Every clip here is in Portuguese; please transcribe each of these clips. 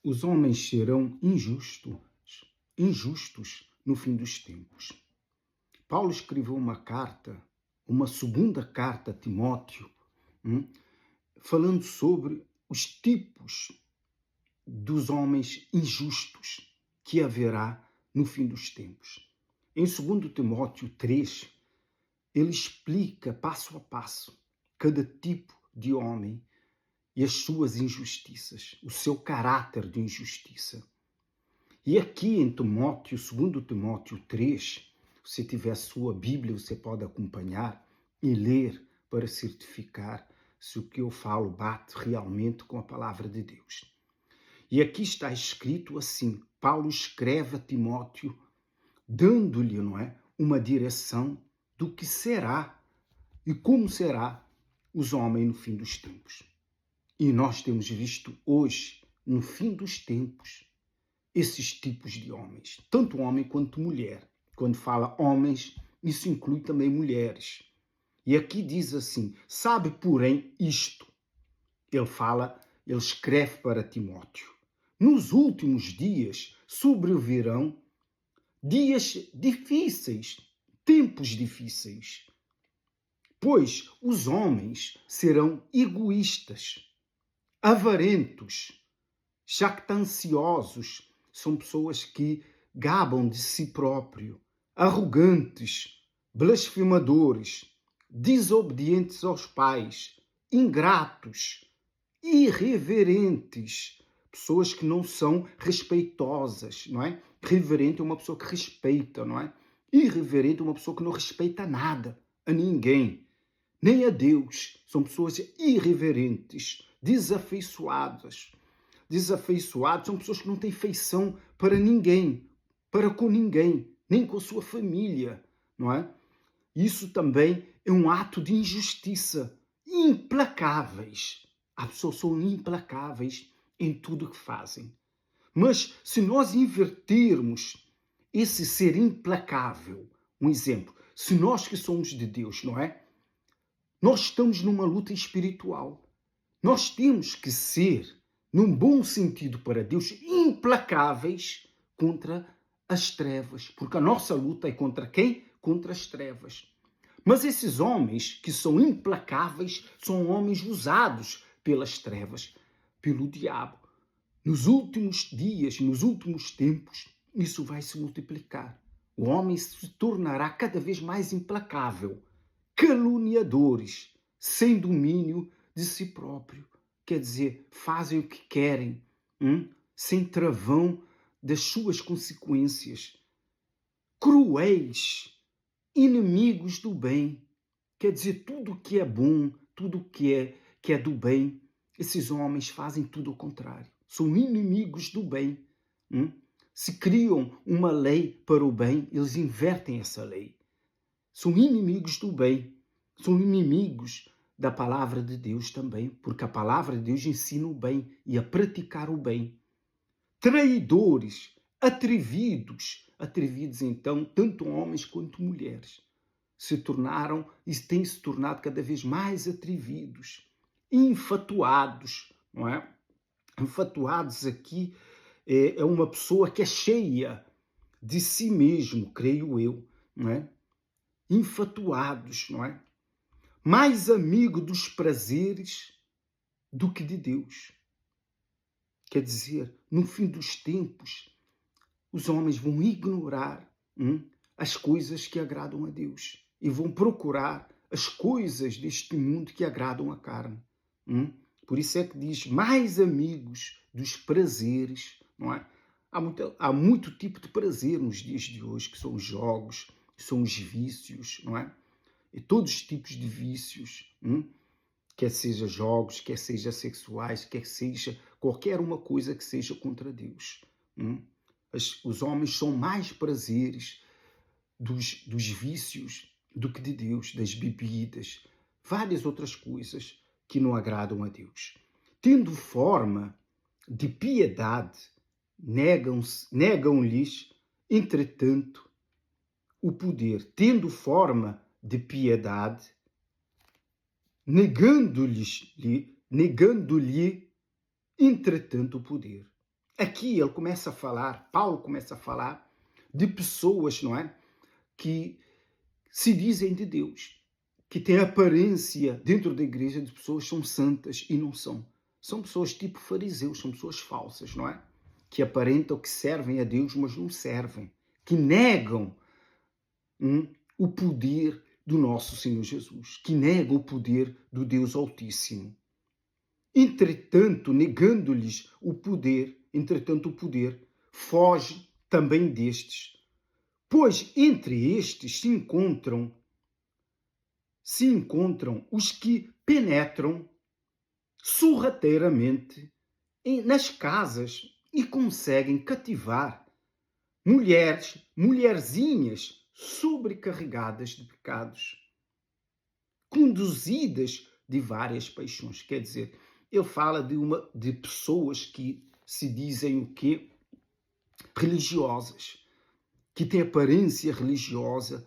Os homens serão injustos no fim dos tempos. Paulo escreveu uma carta, uma segunda carta a Timóteo, falando sobre os tipos dos homens injustos que haverá no fim dos tempos. Em 2 Timóteo 3, ele explica passo a passo cada tipo de homem e as suas injustiças, o seu caráter de injustiça. E aqui em Timóteo, 2 Timóteo 3, se tiver sua Bíblia, você pode acompanhar e ler para certificar se o que eu falo bate realmente com a palavra de Deus. E aqui está escrito assim, Paulo escreve a Timóteo, dando-lhe, uma direção do que será e como será os homens no fim dos tempos. E nós temos visto hoje, no fim dos tempos, esses tipos de homens, tanto homem quanto mulher. Quando fala homens, isso inclui também mulheres. E aqui diz assim, sabe, porém, isto. Ele escreve para Timóteo. Nos últimos dias sobrevirão dias difíceis, tempos difíceis, pois os homens serão egoístas, avarentos, jactanciosos, são pessoas que gabam de si próprio, arrogantes, blasfemadores, desobedientes aos pais, ingratos, irreverentes, pessoas que não são respeitosas, Reverente é uma pessoa que respeita, Irreverente é uma pessoa que não respeita nada, a ninguém, nem a Deus. São pessoas irreverentes, desafeiçoadas. Desafeiçoados são pessoas que não têm feição para ninguém, para com ninguém, nem com a sua família, Isso também é um ato de injustiça. Implacáveis. As pessoas são implacáveis em tudo o que fazem. Mas se nós invertermos esse ser implacável, um exemplo, se nós que somos de Deus, Nós estamos numa luta espiritual. Nós temos que ser, num bom sentido para Deus, implacáveis contra as trevas. Porque a nossa luta é contra quem? Contra as trevas. Mas esses homens que são implacáveis são homens usados pelas trevas, pelo diabo. Nos últimos dias, nos últimos tempos, isso vai se multiplicar. O homem se tornará cada vez mais implacável, caluniadores, sem domínio de si próprio. Quer dizer, fazem o que querem, sem travão das suas consequências. Cruéis, inimigos do bem. Quer dizer, tudo o que é bom, tudo o que é do bem, esses homens fazem tudo ao contrário. São inimigos do bem. Se criam uma lei para o bem, eles invertem essa lei. São inimigos do bem. São inimigos da palavra de Deus também, porque a palavra de Deus ensina o bem e a praticar o bem. Traidores, atrevidos então, tanto homens quanto mulheres, se tornaram e têm se tornado cada vez mais atrevidos, infatuados, Infatuados aqui é uma pessoa que é cheia de si mesmo, creio eu, Infatuados, Mais amigo dos prazeres do que de Deus. Quer dizer, no fim dos tempos, os homens vão ignorar as coisas que agradam a Deus e vão procurar as coisas deste mundo que agradam a carne. Por isso é que diz mais amigos dos prazeres, Há muito tipo de prazer nos dias de hoje, que são os jogos, são os vícios, E todos os tipos de vícios, quer seja jogos, quer seja sexuais, quer seja qualquer uma coisa que seja contra Deus. Os homens são mais prazeres dos vícios do que de Deus, das bebidas, várias outras coisas que não agradam a Deus. Tendo forma de piedade, negam-lhes, entretanto, o poder. Tendo forma de piedade, negando-lhe, entretanto, o poder. aqui ele começa a falar, Paulo começa a falar de pessoas, não é? Que se dizem de Deus, que têm aparência dentro da igreja de pessoas que são santas e não são. São pessoas tipo fariseus, são pessoas falsas, não é? Que aparentam que servem a Deus, mas não servem. Que negam o poder do nosso Senhor Jesus. Que negam o poder do Deus Altíssimo. Entretanto, negando-lhes o poder, foge também destes. Pois entre estes se encontram os que penetram sorrateiramente nas casas e conseguem cativar mulherzinhas sobrecarregadas de pecados, conduzidas de várias paixões. Quer dizer, ele fala de pessoas que se dizem o quê? Religiosas, que têm aparência religiosa,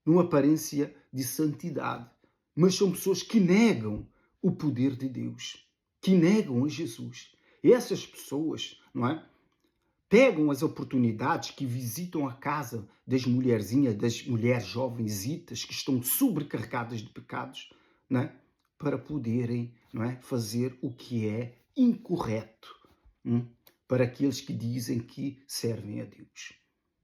uma aparência de santidade, mas são pessoas que negam o poder de Deus, que negam a Jesus. E essas pessoas, não é? Pegam as oportunidades, que visitam a casa das mulherzinhas, das mulheres jovenzitas que estão sobrecarregadas de pecados, não é? Para poderem, não é? Fazer o que é incorreto, para aqueles que dizem que servem a Deus.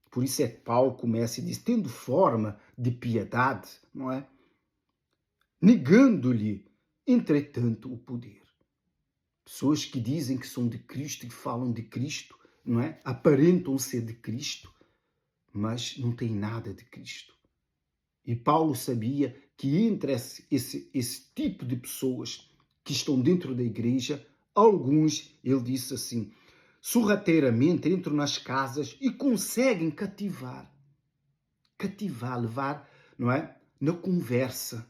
Por isso é que Paulo começa e diz, tendo forma de piedade, não é? Negando-lhe, entretanto, o poder. Pessoas que dizem que são de Cristo, que falam de Cristo, não é? Aparentam ser de Cristo, mas não têm nada de Cristo. E Paulo sabia que entre esse tipo de pessoas que estão dentro da igreja, alguns, ele disse assim, sorrateiramente entram nas casas e conseguem cativar, levar, não é? Na conversa.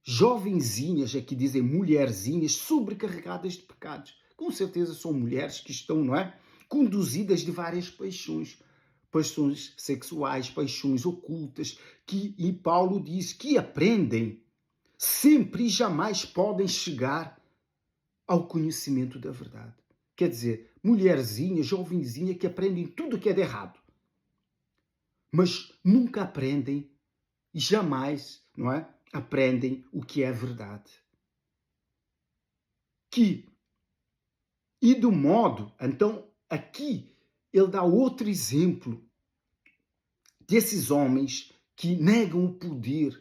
Jovenzinhas, aqui dizem mulherzinhas, sobrecarregadas de pecados. Com certeza são mulheres que estão, não é? Conduzidas de várias paixões. Paixões sexuais, paixões ocultas, e Paulo diz que aprendem sempre e jamais podem chegar ao conhecimento da verdade. Quer dizer, mulherzinha, jovenzinha que aprendem tudo o que é de errado, mas nunca aprendem e jamais, não é? Aprendem o que é verdade. E do modo, então, aqui ele dá outro exemplo desses homens que negam o poder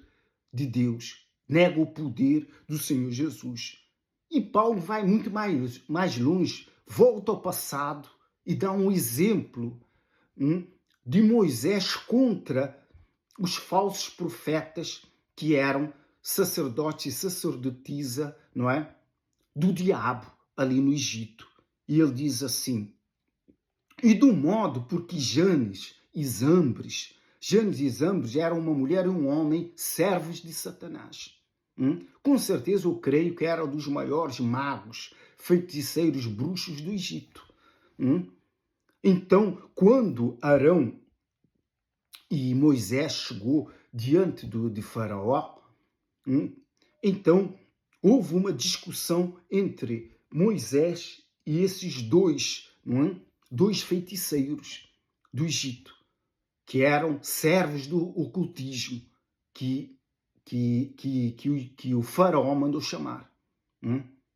de Deus, negam o poder do Senhor Jesus. E Paulo vai muito mais longe, volta ao passado e dá um exemplo de Moisés contra os falsos profetas que eram sacerdotes e sacerdotisa, não é? Do diabo ali no Egito. E ele diz assim, e do modo porque Janes e Zambres eram uma mulher e um homem servos de Satanás. Com certeza eu creio que eram dos maiores magos, feiticeiros, bruxos do Egito. Então, quando Arão e Moisés chegou diante de Faraó, então houve uma discussão entre Moisés e esses dois feiticeiros do Egito, que eram servos do ocultismo, que o Faraó mandou chamar,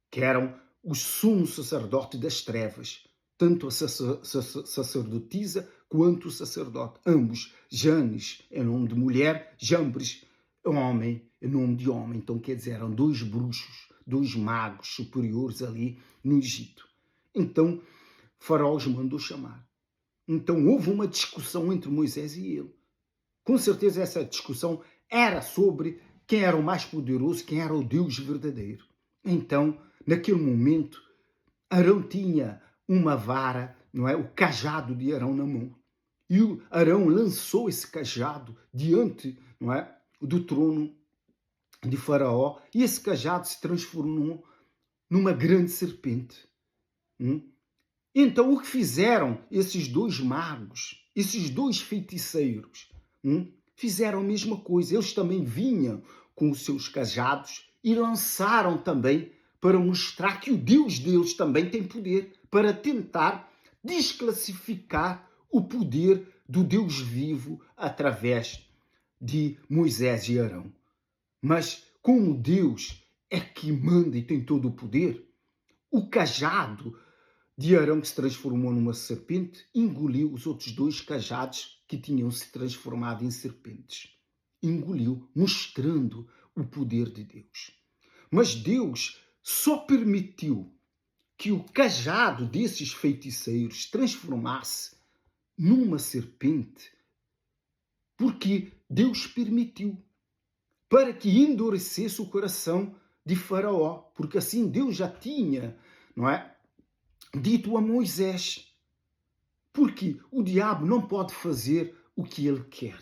que eram os sumos sacerdotes das trevas, tanto a sacerdotisa quanto o sacerdote. Ambos, Janes em nome de mulher, Jambres, homem em nome de homem. Então, quer dizer, eram dois bruxos, dois magos superiores ali no Egito. Então, Faraó os mandou chamar. Então, houve uma discussão entre Moisés e ele. Com certeza, essa discussão era sobre quem era o mais poderoso, quem era o Deus verdadeiro. Então, naquele momento, Arão tinha uma vara, não é? O cajado de Arão na mão. E Arão lançou esse cajado diante, não é? Do trono de Faraó, e esse cajado se transformou numa grande serpente. Então, o que fizeram esses dois magos, esses dois feiticeiros? Fizeram a mesma coisa. Eles também vinham com os seus cajados e lançaram também para mostrar que o Deus deles também tem poder para tentar desclassificar o poder do Deus vivo através de Moisés e Arão. Mas como Deus é que manda e tem todo o poder, o cajado de Arão, que se transformou numa serpente, engoliu os outros 2 cajados que tinham se transformado em serpentes. Engoliu, mostrando o poder de Deus. Mas Deus só permitiu que o cajado desses feiticeiros transformasse numa serpente porque Deus permitiu, para que endurecesse o coração de Faraó, porque assim Deus já tinha, não é, dito a Moisés. Porque o diabo não pode fazer o que ele quer.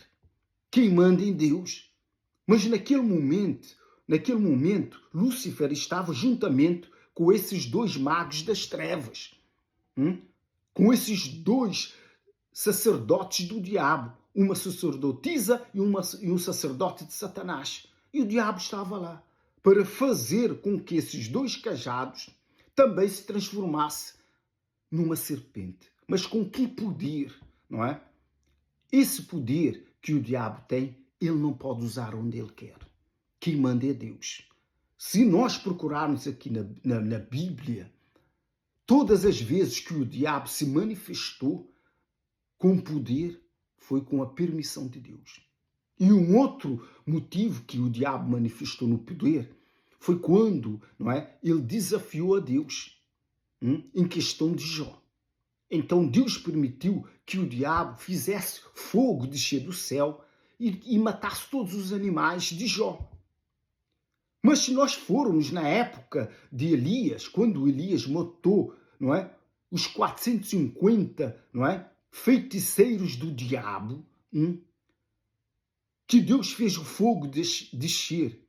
Quem manda em Deus. Mas naquele momento, Lúcifer estava juntamente com esses 2 magos das trevas, com esses 2 sacerdotes do diabo, uma sacerdotisa e um sacerdote de Satanás. E o diabo estava lá para fazer com que esses 2 cajados também se transformassem numa serpente. Mas com que poder, não é? Esse poder que o diabo tem, ele não pode usar onde ele quer. Quem manda é Deus. Se nós procurarmos aqui na Bíblia, todas as vezes que o diabo se manifestou com poder, foi com a permissão de Deus. E um outro motivo que o diabo manifestou no poder foi quando, não é, ele desafiou a Deus em questão de Jó. Então Deus permitiu que o diabo fizesse fogo descer do céu e matasse todos os animais de Jó. Mas se nós formos na época de Elias, quando Elias matou, não é, os 450, não é, feiticeiros do diabo, que Deus fez o fogo descer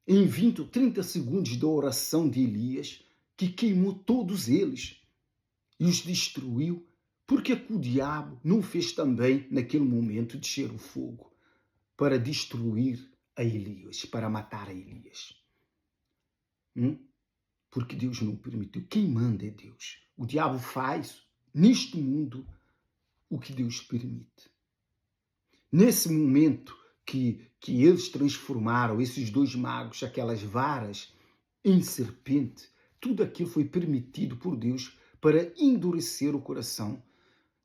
em 20 ou 30 segundos da oração de Elias, que queimou todos eles e os destruiu. Porque que o diabo não fez também, naquele momento, descer o fogo para destruir a Elias, para matar a Elias? Porque Deus não permitiu. Quem manda é Deus. O diabo faz, neste mundo, o que Deus permite. Nesse momento que eles transformaram, esses 2 magos, aquelas varas, em serpente, tudo aquilo foi permitido por Deus para endurecer o coração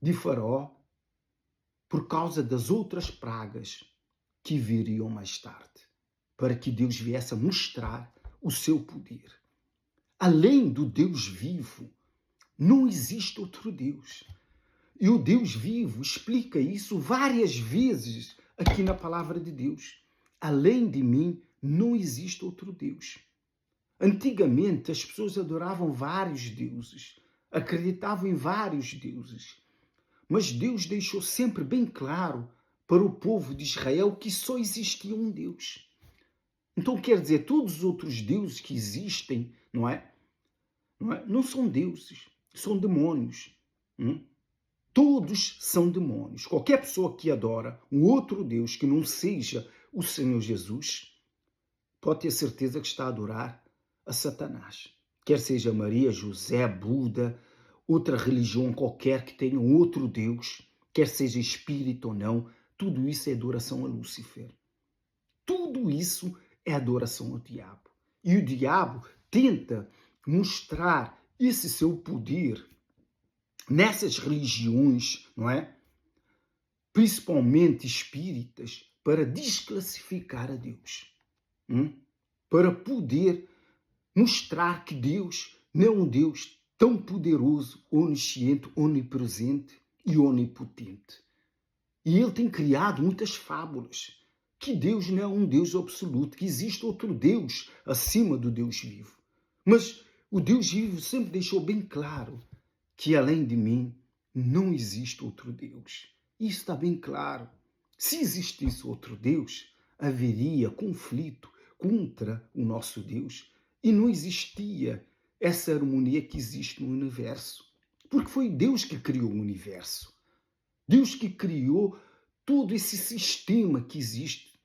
de Faraó por causa das outras pragas que viriam mais tarde, para que Deus viesse a mostrar o seu poder. Além do Deus vivo, não existe outro Deus. E o Deus vivo explica isso várias vezes aqui na palavra de Deus. Além de mim, não existe outro Deus. Antigamente, as pessoas adoravam vários deuses, acreditavam em vários deuses. Mas Deus deixou sempre bem claro para o povo de Israel que só existia um Deus. Então, quer dizer, todos os outros deuses que existem, não são deuses, são demônios. Todos são demônios. Qualquer pessoa que adora um outro Deus que não seja o Senhor Jesus, pode ter certeza que está a adorar a Satanás. Quer seja Maria, José, Buda, outra religião qualquer que tenha um outro Deus, quer seja espírito ou não, tudo isso é adoração a Lúcifer. Tudo isso é adoração ao diabo. E o diabo tenta mostrar esse seu poder nessas religiões, não é? Principalmente espíritas, para desclassificar a Deus. Para poder mostrar que Deus não é um Deus tão poderoso, onisciente, onipresente e onipotente. E ele tem criado muitas fábulas, que Deus não é um Deus absoluto, que existe outro Deus acima do Deus vivo. Mas o Deus vivo sempre deixou bem claro que além de mim não existe outro Deus. Isso está bem claro. Se existisse outro Deus, haveria conflito contra o nosso Deus e não existia essa harmonia que existe no universo. Porque foi Deus que criou o universo. Deus que criou todo esse sistema que existe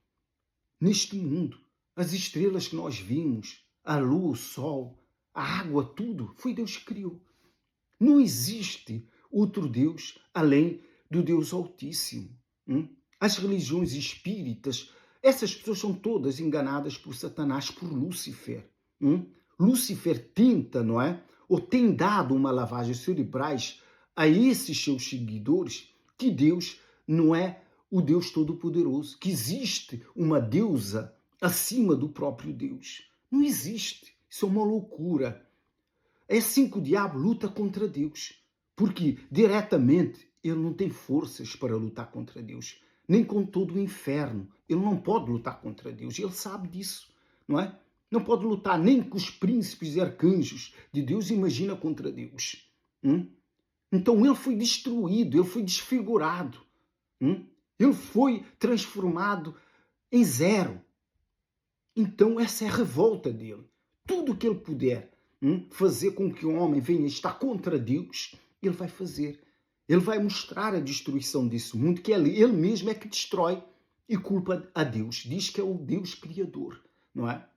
neste mundo. As estrelas que nós vimos, a lua, o sol, a água, tudo, foi Deus que criou. Não existe outro Deus além do Deus Altíssimo. As religiões espíritas, essas pessoas são todas enganadas por Satanás, por Lúcifer. Lúcifer tenta, não é? Ou tem dado uma lavagem cerebrais a esses seus seguidores que Deus não é o Deus Todo-Poderoso, que existe uma deusa acima do próprio Deus. Não existe. Isso é uma loucura. É assim que o diabo luta contra Deus. Porque diretamente ele não tem forças para lutar contra Deus. Nem com todo o inferno. Ele não pode lutar contra Deus. Ele sabe disso, não é? Não pode lutar nem com os príncipes e arcanjos de Deus. Imagina contra Deus. Então ele foi destruído, ele foi desfigurado. Ele foi transformado em zero. Então essa é a revolta dele. Tudo o que ele puder fazer com que o homem venha estar contra Deus, ele vai fazer. Ele vai mostrar a destruição desse mundo, que ele mesmo é que destrói e culpa a Deus. Diz que é o Deus Criador, não é?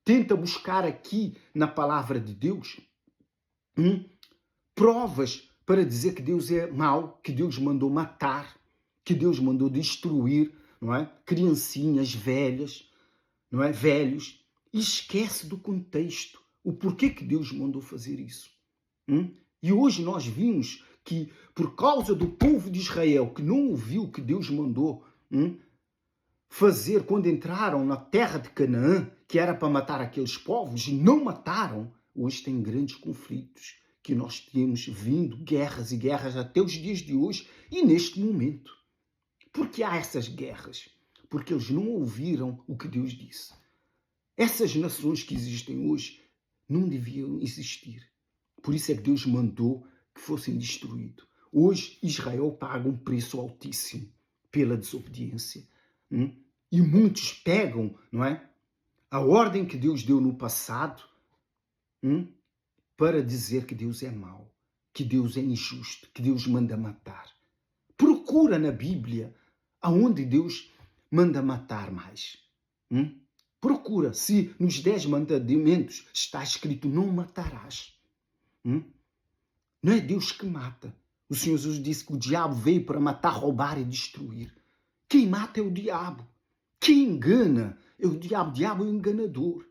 Tenta buscar aqui na palavra de Deus provas para dizer que Deus é mau, que Deus mandou matar, que Deus mandou destruir, não é? Criancinhas velhas, não é? Velhos, e esquece do contexto, o porquê que Deus mandou fazer isso. E hoje nós vimos que, por causa do povo de Israel, que não ouviu o que Deus mandou fazer quando entraram na terra de Canaã, que era para matar aqueles povos, e não mataram, hoje tem grandes conflitos, que nós temos vindo, guerras e guerras até os dias de hoje e neste momento. Por que há essas guerras? Porque eles não ouviram o que Deus disse. Essas nações que existem hoje não deviam existir. Por isso é que Deus mandou que fossem destruídos. Hoje Israel paga um preço altíssimo pela desobediência. E muitos pegam, não é, a ordem que Deus deu no passado para dizer que Deus é mau, que Deus é injusto, que Deus manda matar. Procura na Bíblia aonde Deus manda matar mais. Procura se nos 10 mandamentos está escrito não matarás. Não é Deus que mata. O Senhor Jesus disse que o diabo veio para matar, roubar e destruir. Quem mata é o diabo. Quem engana é o diabo. O diabo é o enganador.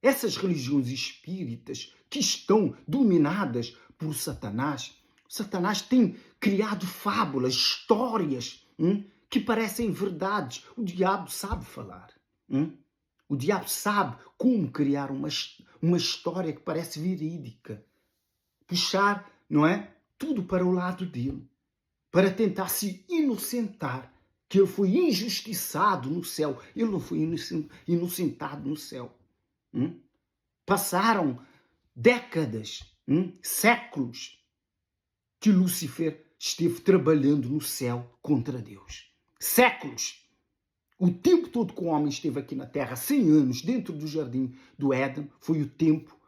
Essas religiões espíritas que estão dominadas por Satanás, Satanás tem criado fábulas, histórias que parecem verdades. O diabo sabe falar. O diabo sabe como criar uma história que parece verídica. Puxar, não é? Tudo para o lado dele. Para tentar se inocentar. Que ele foi injustiçado no céu. Ele não foi inocentado no céu. Passaram décadas, séculos, que Lúcifer esteve trabalhando no céu contra Deus. Séculos. O tempo todo que o homem esteve aqui na Terra, 100 anos, dentro do jardim do Éden, foi o tempo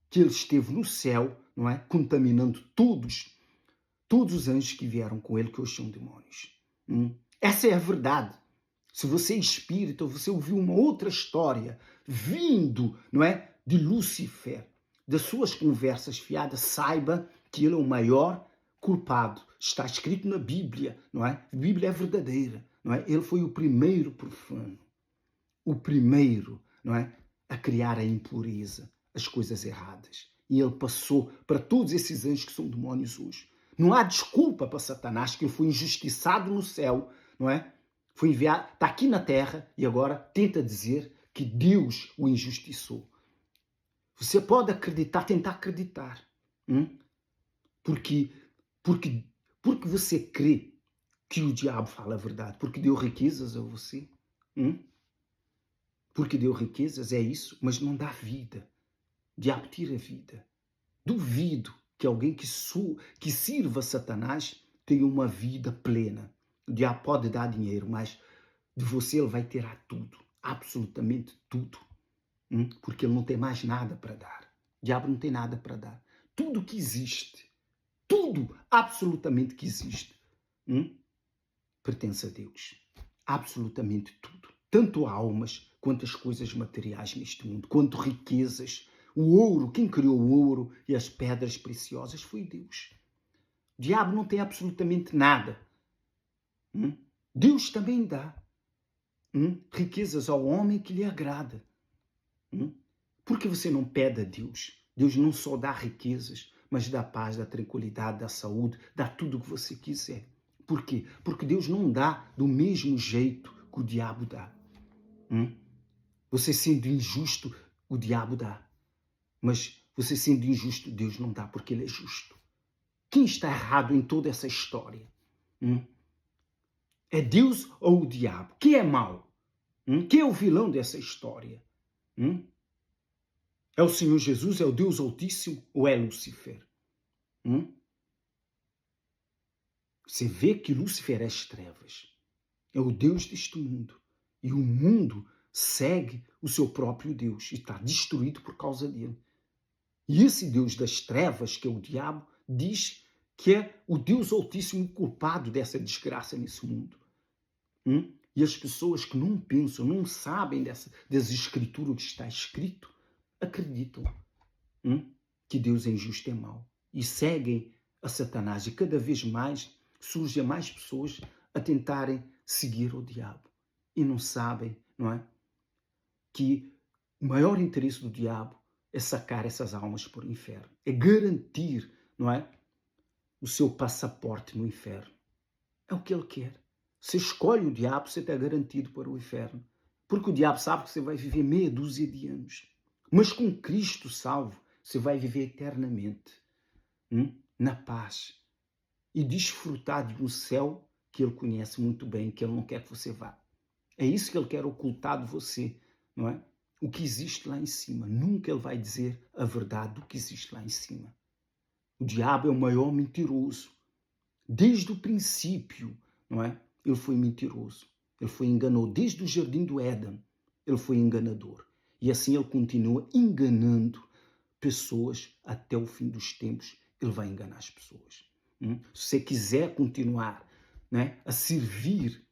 que ele esteve no céu, não é? Contaminando todos os anjos que vieram com ele, que hoje são demônios. Essa é a verdade. Se você é espírita, você ouviu uma outra história vindo, não é, de Lúcifer, das suas conversas fiadas, saiba que ele é o maior culpado. Está escrito na Bíblia, não é? A Bíblia é verdadeira, não é? Ele foi o primeiro profano, o primeiro, não é, a criar a impureza, as coisas erradas. E ele passou para todos esses anjos que são demônios hoje. Não há desculpa para Satanás, que ele foi injustiçado no céu, não é? Foi enviado, está aqui na terra e agora tenta dizer que Deus o injustiçou. Você pode acreditar, tentar acreditar. Porque você crê que o diabo fala a verdade. Porque deu riquezas a você. Porque deu riquezas, é isso, mas não dá vida. O diabo tira a vida. Duvido que alguém que sirva Satanás tenha uma vida plena. O diabo pode dar dinheiro, mas de você ele vai tirar tudo. Absolutamente tudo. Porque ele não tem mais nada para dar. O diabo não tem nada para dar. Tudo que existe, tudo, absolutamente que existe, pertence a Deus. Absolutamente tudo. Tanto almas, quanto as coisas materiais neste mundo, quanto riquezas, O ouro, quem criou o ouro e as pedras preciosas foi Deus. O diabo não tem absolutamente nada. Deus também dá riquezas ao homem que lhe agrada. Por que você não pede a Deus? Deus não só dá riquezas, mas dá paz, dá tranquilidade, dá saúde, dá tudo o que você quiser. Por quê? Porque Deus não dá do mesmo jeito que o diabo dá. Você sendo injusto, o diabo dá. Mas você sendo injusto, Deus não dá, porque Ele é justo. Quem está errado em toda essa história? É Deus ou o diabo? Quem é mau? Quem é o vilão dessa história? É o Senhor Jesus? É o Deus Altíssimo? Ou é Lúcifer? Você vê que Lúcifer é as trevas. É o Deus deste mundo. E o mundo segue o seu próprio Deus. E está destruído por causa dele. E esse Deus das trevas, que é o diabo, diz que é o Deus Altíssimo culpado dessa desgraça nesse mundo. E as pessoas que não pensam, não sabem das escrituras que está escrito, acreditam que Deus é injusto e mau. E seguem a Satanás. E cada vez mais surgem mais pessoas a tentarem seguir o diabo. E não sabem, não é? Que o maior interesse do diabo é sacar essas almas para o inferno. É garantir, não é? O seu passaporte no inferno. É o que ele quer. Você escolhe o diabo, você está garantido para o inferno. Porque o diabo sabe que você vai viver meia dúzia de anos. Mas com Cristo salvo, você vai viver eternamente. Na paz. E desfrutar de um céu que ele conhece muito bem, que ele não quer que você vá. É isso que ele quer ocultar de você, não é? O que existe lá em cima. Nunca ele vai dizer a verdade do que existe lá em cima. O diabo é o maior mentiroso. Desde o princípio, não é? Ele foi mentiroso. Ele foi enganador. Desde o jardim do Éden, ele foi enganador. E assim ele continua enganando pessoas até o fim dos tempos. Ele vai enganar as pessoas. Se você quiser continuar, né, a servir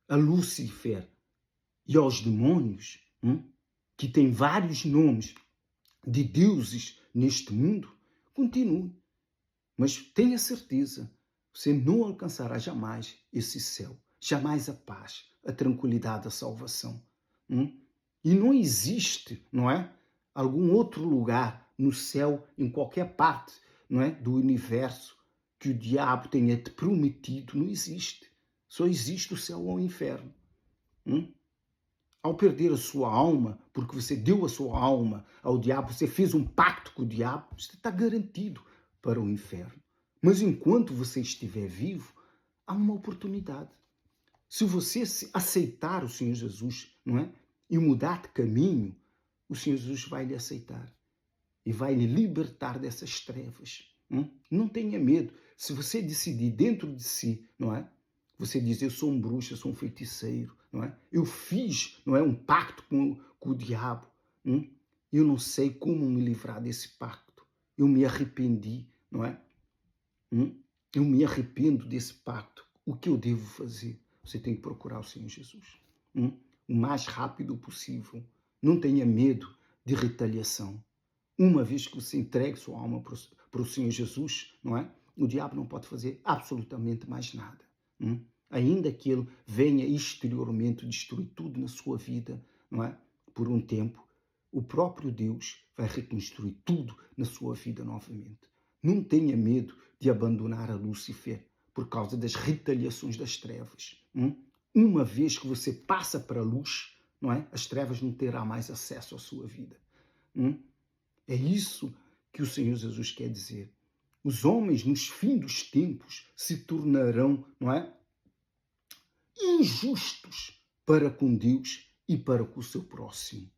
a Lúcifer e aos demônios, que tem vários nomes de deuses neste mundo, continue. Mas tenha certeza, você não alcançará jamais esse céu, jamais a paz, a tranquilidade, a salvação. E não existe, não é, algum outro lugar no céu, em qualquer parte, não é, do universo que o diabo tenha te prometido. Não existe. Só existe o céu ou o inferno. Ao perder a sua alma, porque você deu a sua alma ao diabo, você fez um pacto com o diabo, você está garantido para o inferno. Mas enquanto você estiver vivo, há uma oportunidade. Se você aceitar o Senhor Jesus, não é? E mudar de caminho, o Senhor Jesus vai lhe aceitar e vai lhe libertar dessas trevas. Não tenha medo. Se você decidir dentro de si, não é? Você diz, eu sou um bruxo, eu sou um feiticeiro, não é? Eu fiz, não é, um pacto com o diabo. Eu não sei como me livrar desse pacto. Eu me arrependi, não é? Eu me arrependo desse pacto. O que eu devo fazer? Você tem que procurar o Senhor Jesus. O mais rápido possível. Não tenha medo de retaliação. Uma vez que você entregue sua alma para o Senhor Jesus, não é? O diabo não pode fazer absolutamente mais nada. Ainda que ele venha exteriormente destruir tudo na sua vida, não é? Por um tempo, o próprio Deus vai reconstruir tudo na sua vida novamente. Não tenha medo de abandonar a Lúcifer por causa das retaliações das trevas. Uma vez que você passa para a luz, não é? As trevas não terão mais acesso à sua vida. É isso que o Senhor Jesus quer dizer. Os homens, nos fins dos tempos, se tornarão, não é, injustos para com Deus e para com o seu próximo.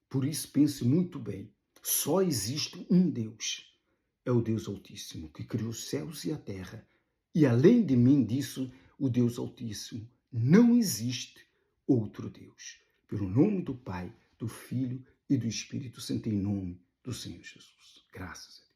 Por isso, pense muito bem. Só existe um Deus. É o Deus Altíssimo, que criou os céus e a terra. E além de mim, disso, o Deus Altíssimo, não existe outro Deus. Pelo nome do Pai, do Filho e do Espírito Santo, em nome do Senhor Jesus. Graças a Deus.